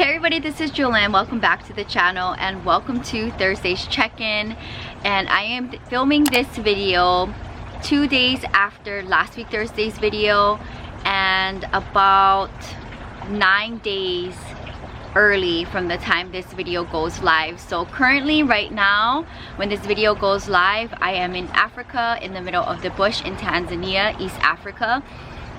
Hey everybody, this is Jewelyn. Welcome back to the channel and welcome to Thursday's check-in. And I am filming this video 2 days after last week Thursday's video and about 9 days early from the time this video goes live. So currently right now when this video goes live, I am in Africa, in the middle of the bush in Tanzania, East Africa.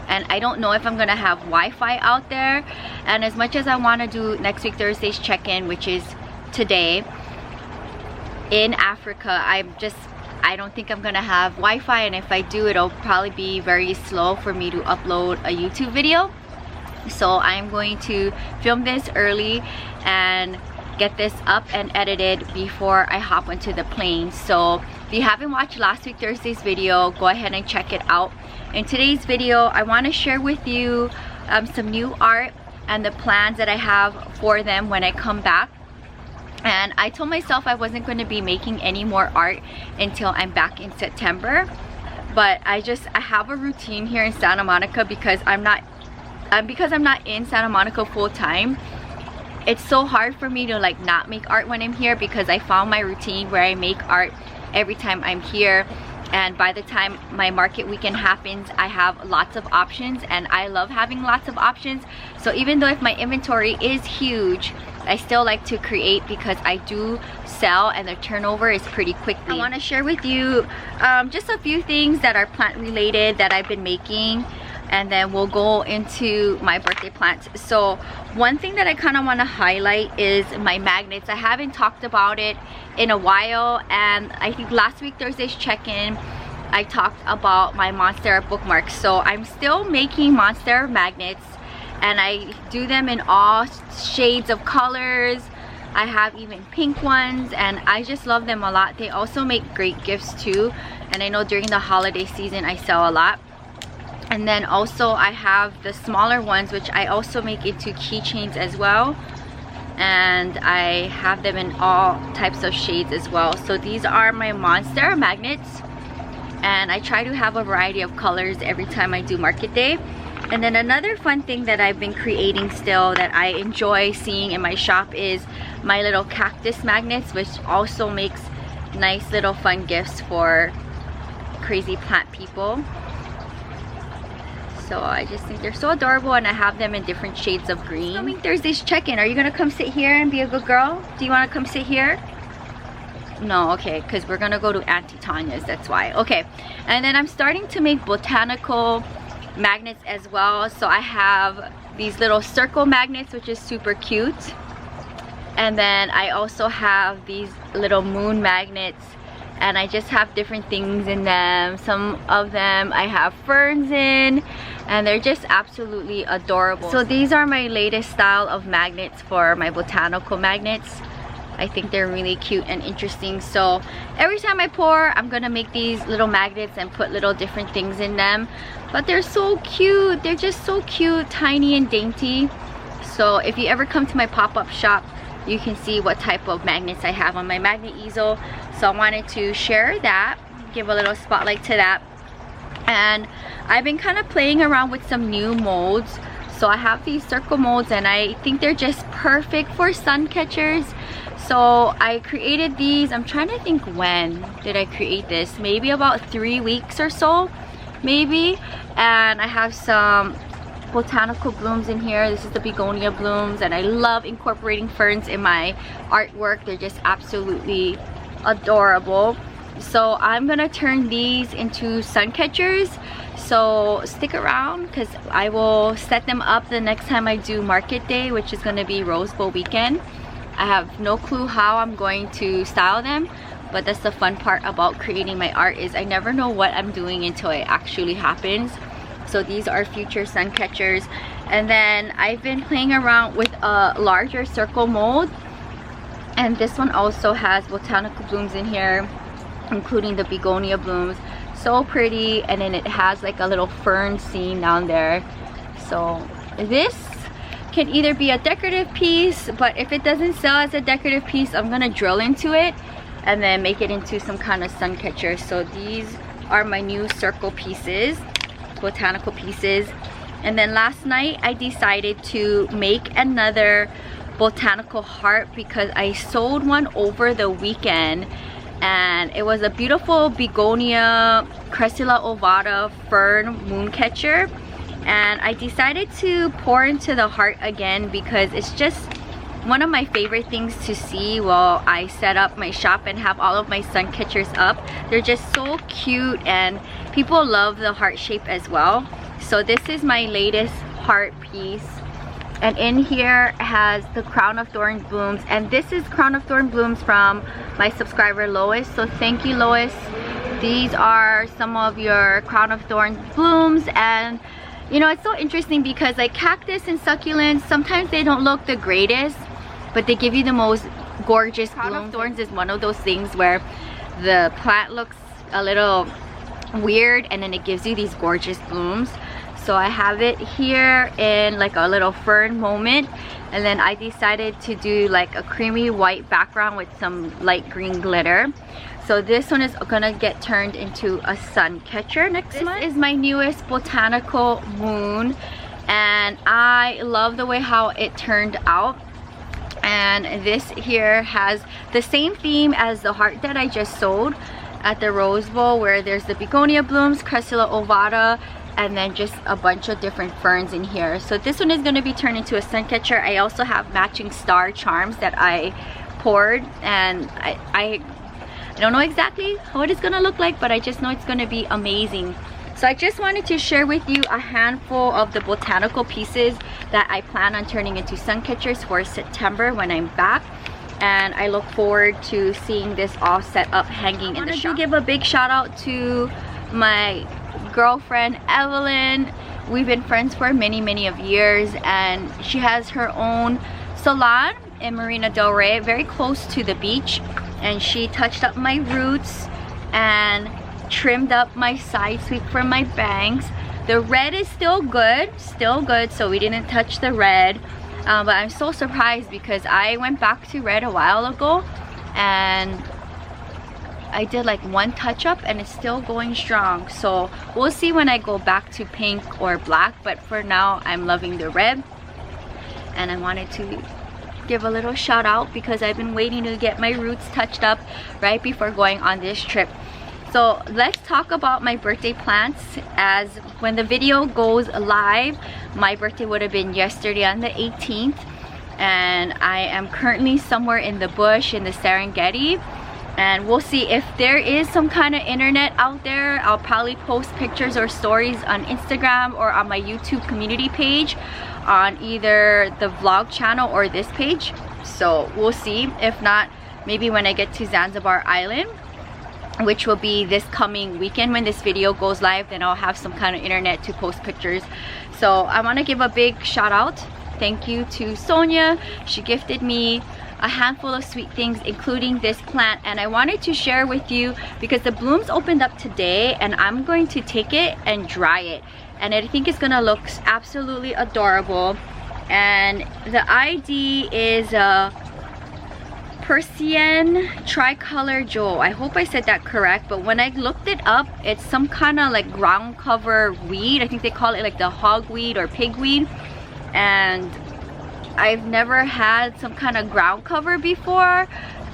And I don't know if I'm gonna have Wi-Fi out there, and as much as I want to do next week Thursday's check-in, which is today in Africa, I don't think I'm gonna have Wi-Fi, and if I do, it'll probably be very slow for me to upload a YouTube video. So I'm going to film this early and get this up and edited before I hop onto the plane. So if you haven't watched last week Thursday's video, go ahead and check it out. In today's video, I want to share with you some new art and the plans that I have for them when I come back. And I told myself I wasn't going to be making any more art until I'm back in September. But I have a routine here in Santa Monica because I'm not in Santa Monica full time. It's so hard for me to like not make art when I'm here because I found my routine where I make art every time I'm here. And by the time my market weekend happens, I have lots of options, and I love having lots of options. So even though if my inventory is huge, I still like to create because I do sell and the turnover is pretty quickly. I want to share with you just a few things that are plant related that I've been making, and then we'll go into my birthday plants. So one thing that I kind of want to highlight is my magnets. I haven't talked about it in a while, and I think last week Thursday's check-in I talked about my Monstera bookmarks. So I'm still making Monstera magnets, and I do them in all shades of colors. I have even pink ones, and I just love them a lot. They also make great gifts too, and I know during the holiday season I sell a lot. And then also I have the smaller ones, which I also make into keychains as well, and I have them in all types of shades as well. So these are my Monstera magnets, and I try to have a variety of colors every time I do market day. And then another fun thing that I've been creating still that I enjoy seeing in my shop is my little cactus magnets, which also makes nice little fun gifts for crazy plant people. So I just think they're so adorable, and I have them in different shades of green. Filming Thursday's check-in. Are you gonna come sit here and be a good girl? Do you want to come sit here? No, okay, because we're gonna go to Auntie Tanya's, that's why. Okay, and then I'm starting to make botanical magnets as well. So I have these little circle magnets, which is super cute, and then I also have these little moon magnets, and I just have different things in them. Some of them I have ferns in, and they're just absolutely adorable. So these are my latest style of magnets for my botanical magnets. I think they're really cute and interesting. So every time I pour, I'm gonna make these little magnets and put little different things in them. But they're so cute. They're just so cute, tiny and dainty. So if you ever come to my pop-up shop, you can see what type of magnets I have on my magnet easel. So I wanted to share that, give a little spotlight to that. And I've been kind of playing around with some new molds. So I have these circle molds, and I think they're just perfect for sun catchers. So I created these. I'm trying to think, when did I create this? Maybe about 3 weeks or so, maybe. And I have some botanical blooms in here. This is the begonia blooms, and I love incorporating ferns in my artwork. They're just absolutely adorable. So I'm gonna turn these into sun catchers, so stick around because I will set them up the next time I do market day, which is gonna be Rose Bowl weekend. I have no clue how I'm going to style them, but that's the fun part about creating my art, is I never know what I'm doing until it actually happens. So these are future sun catchers. And then I've been playing around with a larger circle mold, and this one also has botanical blooms in here, including the begonia blooms. So pretty. And then it has like a little fern scene down there. So this can either be a decorative piece, but if it doesn't sell as a decorative piece, I'm gonna drill into it and then make it into some kind of sun catcher. So these are my new circle pieces, botanical pieces. And then last night I decided to make another botanical heart because I sold one over the weekend, and it was a beautiful begonia Cressula ovata fern mooncatcher, and I decided to pour into the heart again because it's just one of my favorite things to see while I set up my shop and have all of my sun catchers up. They're just so cute and people love the heart shape as well. So this is my latest heart piece, and in here has the crown of thorn blooms, and this is crown of thorn blooms from my subscriber Lois, so thank you Lois. These are some of your crown of thorn blooms, and you know, it's so interesting because like cactus and succulents, sometimes they don't look the greatest, but they give you the most gorgeous blooms. Crown of thorns is one of those things where the plant looks a little weird and then it gives you these gorgeous blooms. So I have it here in like a little fern moment, and then I decided to do like a creamy white background with some light green glitter. So this one is gonna get turned into a sun catcher next month. This is my newest botanical moon, and I love the way how it turned out. And this here has the same theme as the heart that I just sold at the Rose Bowl, where there's the begonia blooms, Cressula ovata, and then just a bunch of different ferns in here. So this one is going to be turned into a sun catcher. I also have matching star charms that I poured, and I don't know exactly what it's going to look like, but I just know it's going to be amazing. So I just wanted to share with you a handful of the botanical pieces that I plan on turning into sun catchers for September when I'm back. And I look forward to seeing this all set up hanging in the shop. I wanted to give a big shout out to my girlfriend Evelyn. We've been friends for many of years, and she has her own salon in Marina Del Rey, very close to the beach, and she touched up my roots and trimmed up my side sweep for my bangs. The red is still good, so we didn't touch the red, but I'm so surprised because I went back to red a while ago and I did like one touch up and it's still going strong. So we'll see when I go back to pink or black, but for now I'm loving the red. And I wanted to give a little shout out because I've been waiting to get my roots touched up right before going on this trip. So let's talk about my birthday plants. As when the video goes live, my birthday would have been yesterday on the 18th, and I am currently somewhere in the bush in the Serengeti, and we'll see if there is some kind of internet out there. I'll probably post pictures or stories on Instagram or on my YouTube community page on either the vlog channel or this page. So we'll see. If not, maybe when I get to Zanzibar Island, which will be this coming weekend when this video goes live, then I'll have some kind of internet to post pictures. So I want to give a big shout out. Thank you to Sonia. She gifted me a handful of sweet things, including this plant, and I wanted to share with you because the blooms opened up today, and I'm going to take it and dry it, and I think it's gonna look absolutely adorable. And the ID is a Persian tricolor jewel. I hope I said that correct, but when I looked it up, it's some kind of like ground cover weed. I think they call it like the hogweed or pigweed, and I've never had some kind of ground cover before,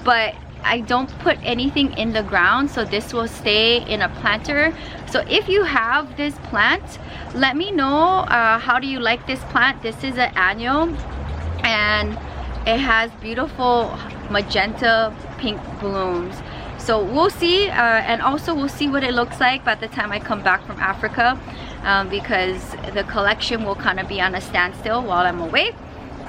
but I don't put anything in the ground, so this will stay in a planter. So if you have this plant, let me know how do you like this plant. This is an annual, and it has beautiful magenta pink blooms. So we'll see, and also we'll see what it looks like by the time I come back from Africa, because the collection will kind of be on a standstill while I'm away.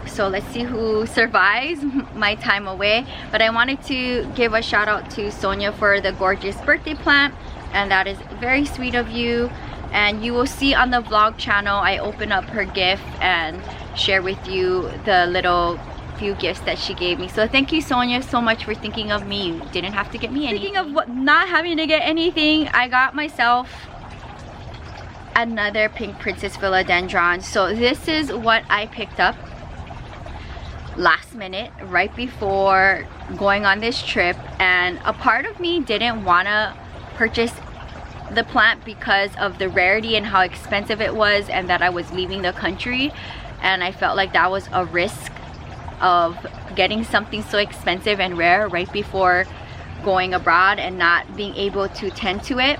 So let's see who survives my time away. But I wanted to give a shout out to Sonia for the gorgeous birthday plant, and that is very sweet of you. And you will see on the vlog channel, I open up her gift and share with you the little few gifts that she gave me. So thank you, Sonia, so much for thinking of me. You didn't have to get me anything. Speaking of not having to get anything, I got myself another pink princess philodendron. So this is what I picked up last minute right before going on this trip, and a part of me didn't want to purchase the plant because of the rarity and how expensive it was, and that I was leaving the country, and I felt like that was a risk of getting something so expensive and rare right before going abroad and not being able to tend to it.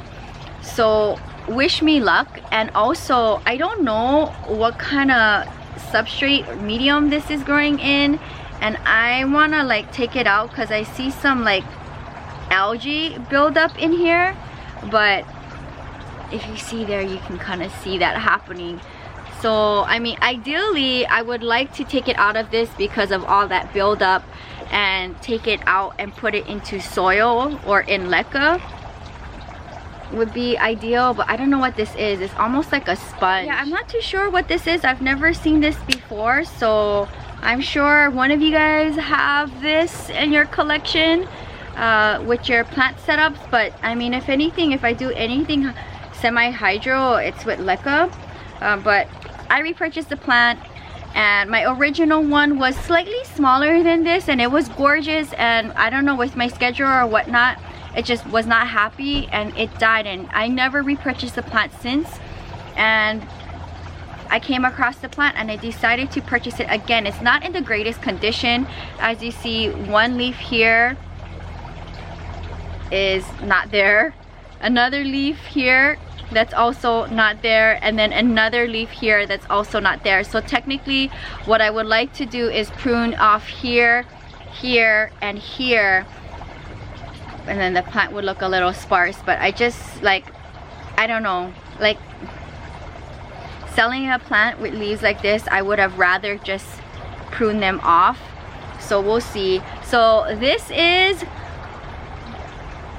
So wish me luck. And also, I don't know what kind of substrate or medium this is growing in, and I want to like take it out because I see some like algae buildup in here. But if you see there, you can kind of see that happening. So I mean, ideally I would like to take it out of this because of all that buildup, and take it out and put it into soil or in leca would be ideal. But I don't know what this is. It's almost like a sponge. Yeah, I'm not too sure what this is. I've never seen this before, so I'm sure one of you guys have this in your collection with your plant setups. But I mean, if anything, if I do anything semi-hydro, it's with leca. But I repurchased the plant, and my original one was slightly smaller than this, and it was gorgeous, and I don't know, with my schedule or whatnot, it just was not happy and it died, and I never repurchased the plant since. And I came across the plant and I decided to purchase it again. It's not in the greatest condition. As you see, one leaf here is not there, another leaf here that's also not there, and then another leaf here that's also not there. So technically what I would like to do is prune off here, here, and here, and then the plant would look a little sparse. But I just like, I don't know, like selling a plant with leaves like this, I would have rather just prune them off. So we'll see. So this is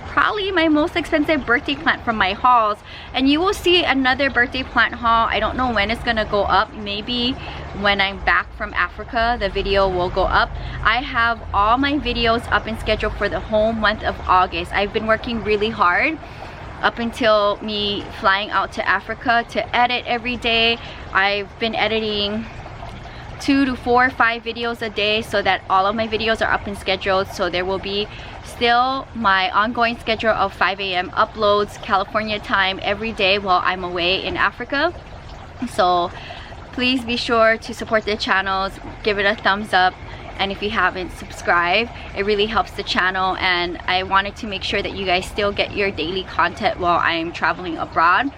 probably my most expensive birthday plant from my hauls, and you will see another birthday plant haul. I don't know when it's gonna go up. Maybe when I'm back from Africa, the video will go up. I have all my videos up in schedule for the whole month of August. I've been working really hard up until me flying out to Africa to edit every day. I've been editing 2 to 4 or 5 videos a day, so that all of my videos are up in schedule. So there will be still my ongoing schedule of 5 a.m. uploads California time every day while I'm away in Africa. So please be sure to support the channels, give it a thumbs up, and if you haven't, subscribe. It really helps the channel, and I wanted to make sure that you guys still get your daily content while I'm traveling abroad.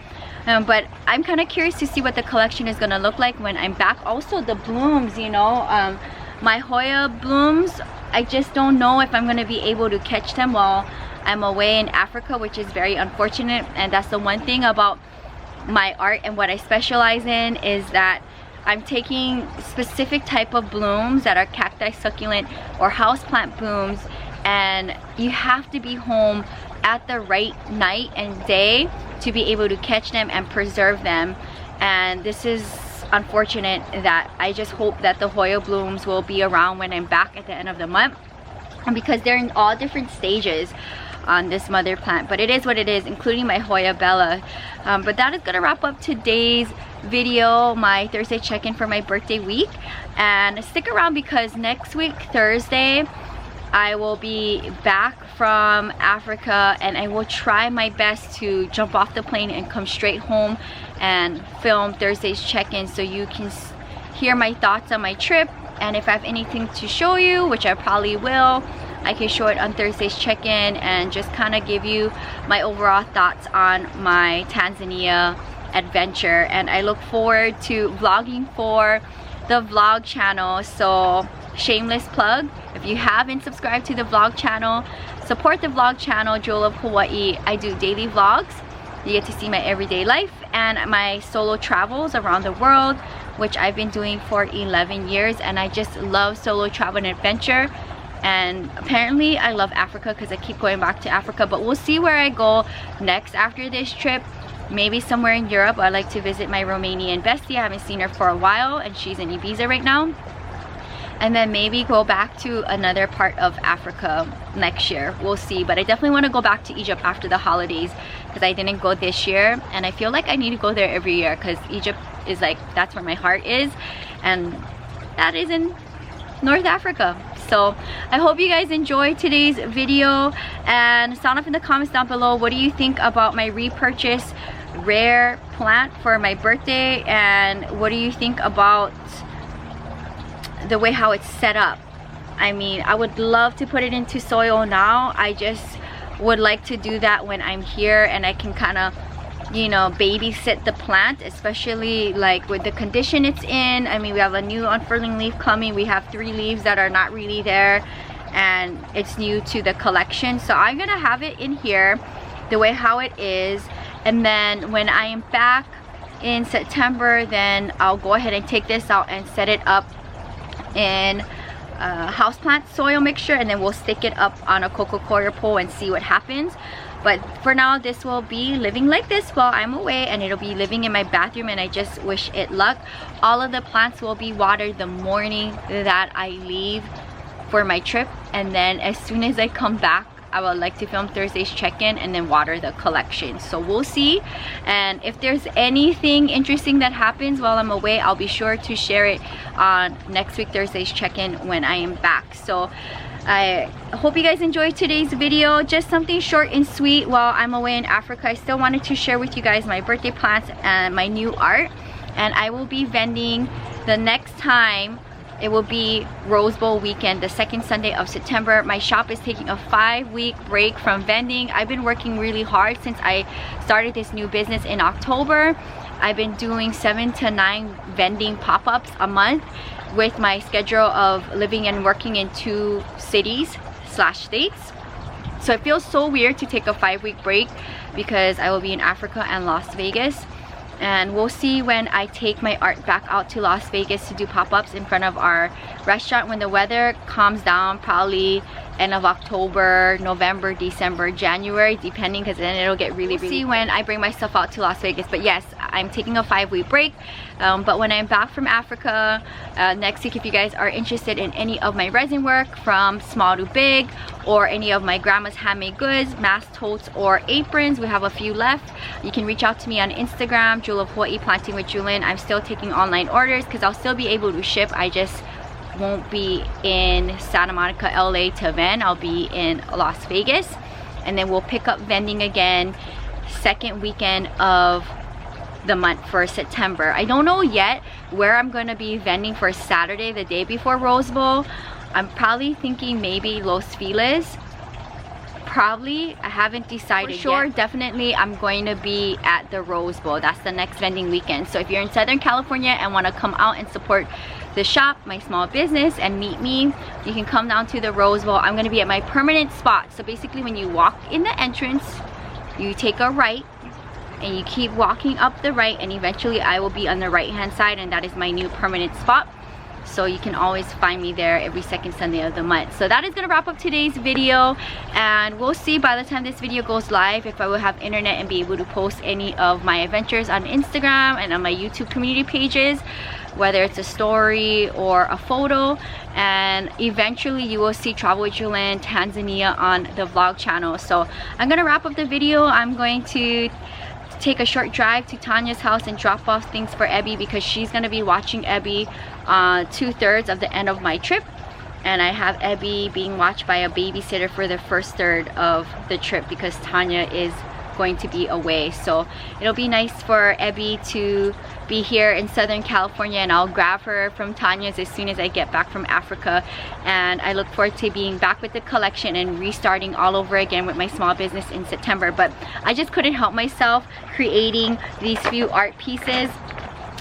But I'm kind of curious to see what the collection is going to look like when I'm back. Also the blooms, you know, my Hoya blooms, I just don't know if I'm going to be able to catch them while I'm away in Africa, which is very unfortunate. And that's the one thing about my art and what I specialize in, is that I'm taking specific type of blooms that are cacti, succulent, or houseplant blooms, and you have to be home at the right night and day to be able to catch them and preserve them. And this is unfortunate. That I just hope that the Hoya blooms will be around when I'm back at the end of the month, and because they're in all different stages on this mother plant. But it is what it is, including my Hoya Bella. But that is gonna wrap up today's video, my Thursday check-in for my birthday week. And stick around, because next week Thursday I will be back from Africa, and I will try my best to jump off the plane and come straight home and film Thursday's check-in, so you can hear my thoughts on my trip. And if I have anything to show you, which I probably will, I can show it on Thursday's check-in and just kind of give you my overall thoughts on my Tanzania adventure. And I look forward to vlogging for the vlog channel. So shameless plug, if you haven't subscribed to the vlog channel, support the vlog channel, Jewel of Hawaii. I do daily vlogs. You get to see my everyday life and my solo travels around the world, which I've been doing for 11 years, and I just love solo travel and adventure. And apparently I love Africa because I keep going back to Africa, but we'll see where I go next after this trip. Maybe somewhere in Europe. I'd like to visit my Romanian bestie. I haven't seen her for a while, and she's in Ibiza right now. And then maybe go back to another part of Africa next year. We'll see. But I definitely want to go back to Egypt after the holidays, because I didn't go this year, and I feel like I need to go there every year, because Egypt is like, that's where my heart is, and that is in North Africa. So I hope you guys enjoyed today's video, and sound off in the comments down below, what do you think about my repurchase rare plant for my birthday, and what do you think about the way how it's set up. I mean, I would love to put it into soil now. I just would like to do that when I'm here and I can kind of, you know, babysit the plant, especially like with the condition it's in. I mean, we have a new unfurling leaf coming. We have 3 leaves that are not really there, and it's new to the collection. So I'm gonna have it in here the way how it is, and then when I am back in September, then I'll go ahead and take this out and set it up in houseplant soil mixture, and then we'll stick it up on a coco coir pole and see what happens. But for now, this will be living like this while I'm away, and it'll be living in my bathroom, and I just wish it luck. All of the plants will be watered the morning that I leave for my trip, and then as soon as I come back, I would like to film Thursday's check-in and then water the collection. So we'll see, and if there's anything interesting that happens while I'm away, I'll be sure to share it on next week Thursday's check-in when I am back. So I hope you guys enjoyed today's video. Just something short and sweet while I'm away in Africa. I still wanted to share with you guys my birthday plants and my new art, and I will be vending the next time. It will be Rose Bowl weekend, the 2nd Sunday of September. My shop is taking a 5-week break from vending. I've been working really hard since I started this new business in October. I've been doing 7 to 9 vending pop-ups a month with my schedule of living and working in 2 cities/states. So it feels so weird to take a 5-week break because I will be in Africa and Las Vegas. And we'll see when I take my art back out to Las Vegas to do pop-ups in front of our restaurant when the weather calms down, probably end of October, November, December, January, depending, because then it'll get really, see when I bring my stuff out to Las Vegas. But yes, I'm taking a 5-week break. But when I'm back from Africa next week, if you guys are interested in any of my resin work from small to big, or any of my grandma's handmade goods, mask totes or aprons, we have a few left. You can reach out to me on Instagram, Jewel of Hawaii Planting with Jewelyn. I'm still taking online orders because I'll still be able to ship. I just won't be in Santa Monica, LA to vend. I'll be in Las Vegas, and then we'll pick up vending again 2nd weekend of the month for September. I don't know yet where I'm gonna be vending for Saturday, the day before Rose Bowl. I'm probably thinking maybe Los Feliz. Probably, I haven't decided sure yet. Definitely I'm going to be at the Rose Bowl. That's the next vending weekend. So if you're in Southern California and want to come out and support the shop, my small business, and meet me, you can come down to the Rose Bowl. I'm going to be at my permanent spot. So basically when you walk in the entrance, you take a right and you keep walking up the right, and eventually I will be on the right hand side, and that is my new permanent spot. So you can always find me there every 2nd Sunday of the month. So that is gonna wrap up today's video, and we'll see by the time this video goes live if I will have internet and be able to post any of my adventures on Instagram and on my YouTube community pages, whether it's a story or a photo. And eventually you will see Travel with Jewelyn Tanzania on the vlog channel. So I'm gonna wrap up the video. I'm going to take a short drive to Tanya's house and drop off things for Ebby, because she's gonna be watching Ebby 2/3 of the end of my trip, and I have Ebby being watched by a babysitter for the first third of the trip because Tanya is going to be away. So it'll be nice for Ebby to be here in Southern California, and I'll grab her from Tanya's as soon as I get back from Africa. And I look forward to being back with the collection and restarting all over again with my small business in September. But I just couldn't help myself creating these few art pieces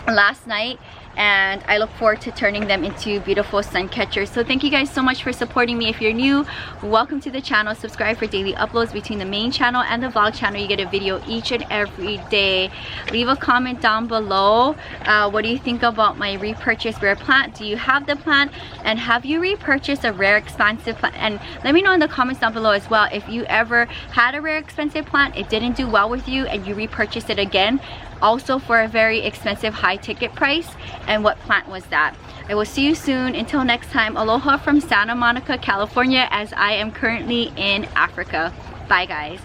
last night, and I look forward to turning them into beautiful sun catchers. So thank you guys so much for supporting me. If you're new, welcome to the channel. Subscribe for daily uploads between the main channel and the vlog channel. You get a video each and every day. Leave a comment down below. What do you think about my repurchased rare plant? Do you have the plant, and have you repurchased a rare expensive plant? And let me know in the comments down below as well if you ever had a rare expensive plant, it didn't do well with you, and you repurchased it again, also for a very expensive high ticket price, and what plant was that? I will see you soon. Until next time, aloha from Santa Monica, California, as I am currently in Africa. Bye guys.